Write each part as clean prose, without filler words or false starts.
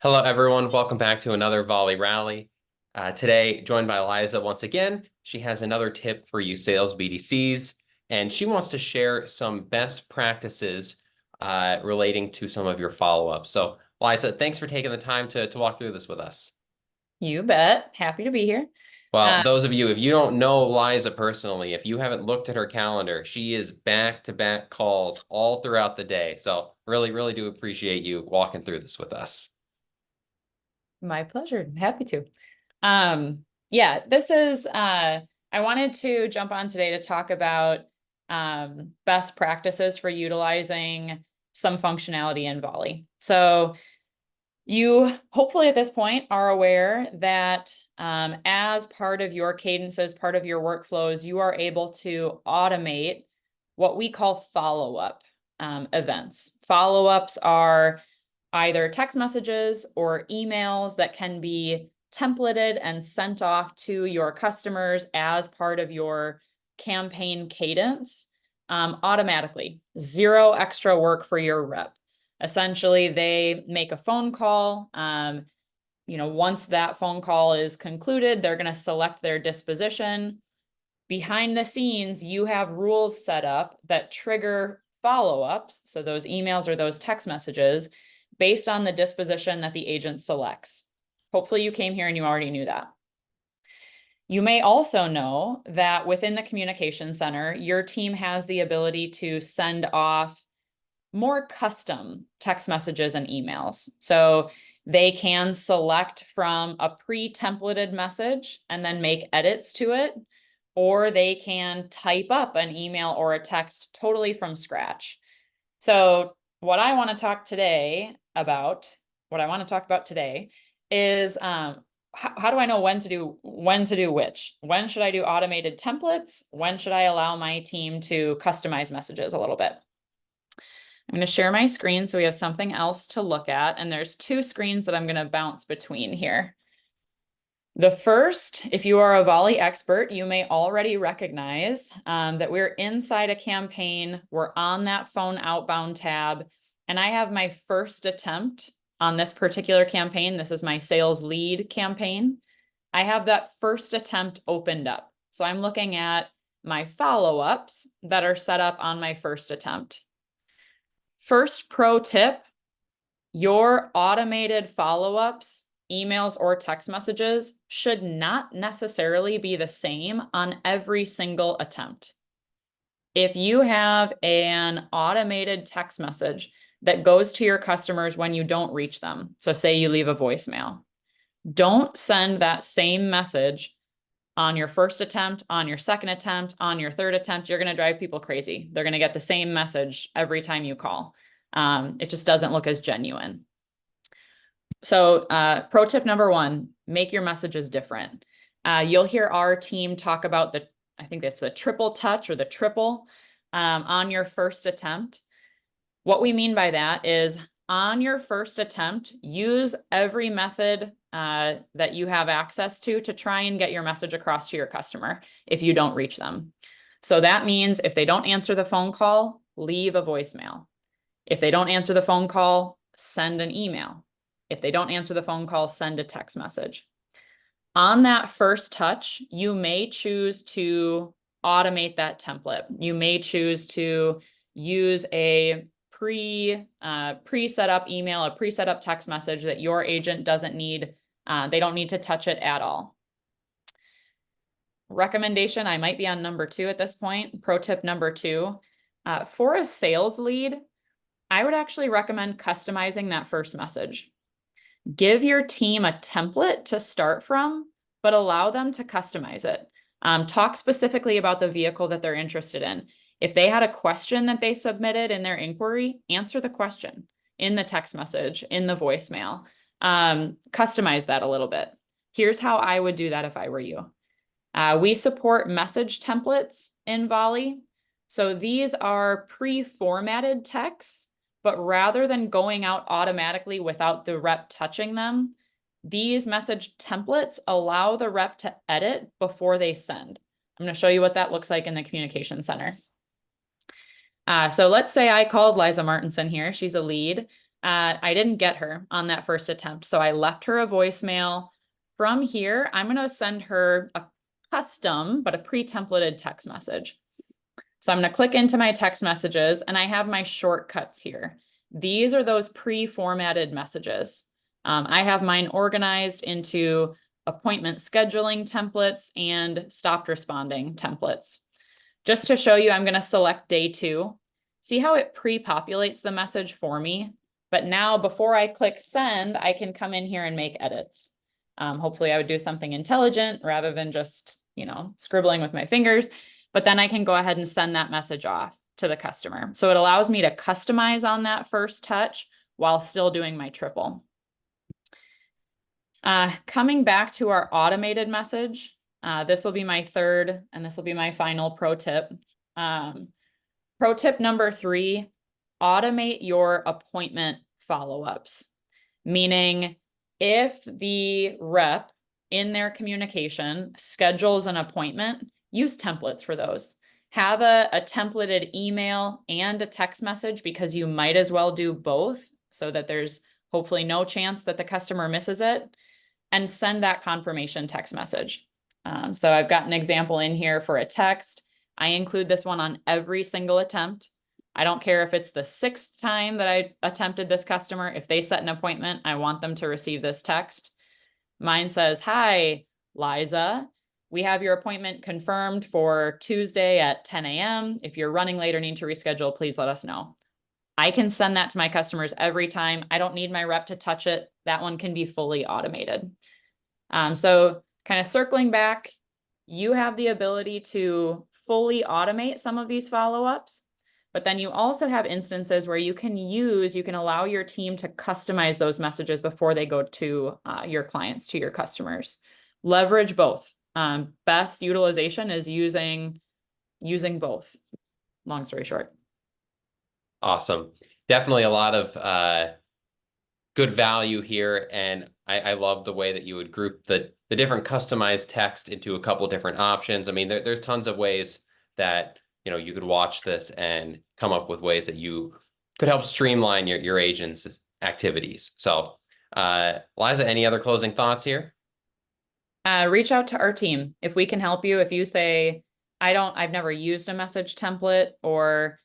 Hello, everyone. Welcome back to another Volley Rally. Today, joined by Liza once again. She has another tip for you sales BDCs, and she wants to share some best practices relating to some of your follow-ups. So, Liza, thanks for taking the time to walk through this with us. You bet. Happy to be here. Well, Uh, those of you, if you don't know Liza personally, if you haven't looked at her calendar, she is back-to-back calls all throughout the day. So, really, really do appreciate you walking through this with us. my pleasure. Happy to. Yeah, this is I wanted to jump on today to talk about best practices for utilizing some functionality in Volley. So you hopefully at this point are aware that as part of your cadences, part of your workflows, you are able to automate what we call follow-up events. Follow-ups are either text messages or emails that can be templated and sent off to your customers as part of your campaign cadence automatically. Zero extra work for your rep. Essentially, they make a phone call. Once that phone call is concluded, they're going to select their disposition. Behind the scenes, you have rules set up that trigger follow-ups, so those emails or those text messages, based on the disposition that the agent selects. Hopefully you came here and you already knew that. You may also know that within the communication center, your team has the ability to send off more custom text messages and emails. So they can select from a pre-templated message and then make edits to it, or they can type up an email or a text totally from scratch. So what I want to talk about today is how do I know when to do which? When should I do automated templates? When should I allow my team to customize messages a little bit? I'm going to share my screen so we have something else to look at. And there's two screens that I'm going to bounce between here. The first, if you are a Volley expert, you may already recognize that we're inside a campaign. We're on that phone outbound tab. And I have my first attempt on this particular campaign. This is my sales lead campaign. I have that first attempt opened up. So I'm looking at my follow-ups that are set up on my first attempt. First pro tip, your automated follow-ups, emails or text messages should not necessarily be the same on every single attempt. If you have an automated text message that goes to your customers when you don't reach them, so say you leave a voicemail, don't send that same message on your first attempt, on your second attempt, on your third attempt. You're going to drive people crazy. They're going to get the same message every time you call. It just doesn't look as genuine. So pro tip number one, make your messages different. You'll hear our team talk about I think that's the triple touch or the triple on your first attempt. What we mean by that is on your first attempt, use every method that you have access to try and get your message across to your customer if you don't reach them. So that means if they don't answer the phone call, leave a voicemail. If they don't answer the phone call, send an email. If they don't answer the phone call, send a text message. On that first touch, you may choose to automate that template. You may choose to use a pre-set up email, a pre-set up text message that your agent doesn't need. They don't need to touch it at all. Recommendation, I might be on number 2 at this point. Pro tip number 2, for a sales lead, I would actually recommend customizing that first message. Give your team a template to start from, but allow them to customize it. Talk specifically about the vehicle that they're interested in. If they had a question that they submitted in their inquiry, answer the question in the text message, in the voicemail. Customize that a little bit. Here's how I would do that if I were you. We support message templates in Volley. So these are pre-formatted texts, but rather than going out automatically without the rep touching them, these message templates allow the rep to edit before they send. I'm going to show you what that looks like in the communication center. So let's say I called Liza Martinson here. She's a lead. I didn't get her on that first attempt, so I left her a voicemail. From here, I'm going to send her a custom, but a pre-templated text message. So I'm going to click into my text messages and I have my shortcuts here. These are those pre-formatted messages. I have mine organized into appointment scheduling templates and stopped responding templates. Just to show you, I'm going to select day 2. See how it pre-populates the message for me? But now before I click send, I can come in here and make edits. Hopefully I would do something intelligent rather than just, scribbling with my fingers. But then I can go ahead and send that message off to the customer. So it allows me to customize on that first touch while still doing my triple. Coming back to our automated message, this will be my third, and this will be my final pro tip. Pro tip number 3, automate your appointment follow-ups. Meaning, if the rep in their communication schedules an appointment, use templates for those. Have a templated email and a text message, because you might as well do both so that there's hopefully no chance that the customer misses it, and send that confirmation text message. So I've got an example in here for a text. I include this one on every single attempt. I don't care if it's the 6th time that I attempted this customer. If they set an appointment, I want them to receive this text. Mine says, "Hi, Liza. We have your appointment confirmed for Tuesday at 10 a.m. If you're running late or need to reschedule, please let us know." I can send that to my customers every time. I don't need my rep to touch it. That one can be fully automated. So kind of circling back, you have the ability to fully automate some of these follow-ups, but then you also have instances where you can allow your team to customize those messages before they go to your clients, to your customers. Leverage both. Best utilization is using both. Long story short. Awesome. Definitely a lot of good value here. And I love the way that you would group the different customized text into a couple different options. I mean, there's tons of ways that, you could watch this and come up with ways that you could help streamline your agent's activities. So, Liza, any other closing thoughts here? Reach out to our team. If we can help you, if you say, I've never used a message template, or,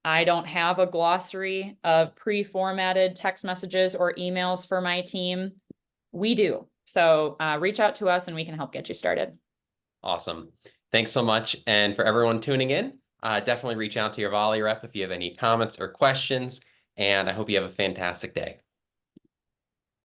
I don't have a glossary of pre-formatted text messages or emails for my team. We do. So reach out to us and we can help get you started. Awesome. Thanks so much. And for everyone tuning in, definitely reach out to your Volie rep if you have any comments or questions. And I hope you have a fantastic day.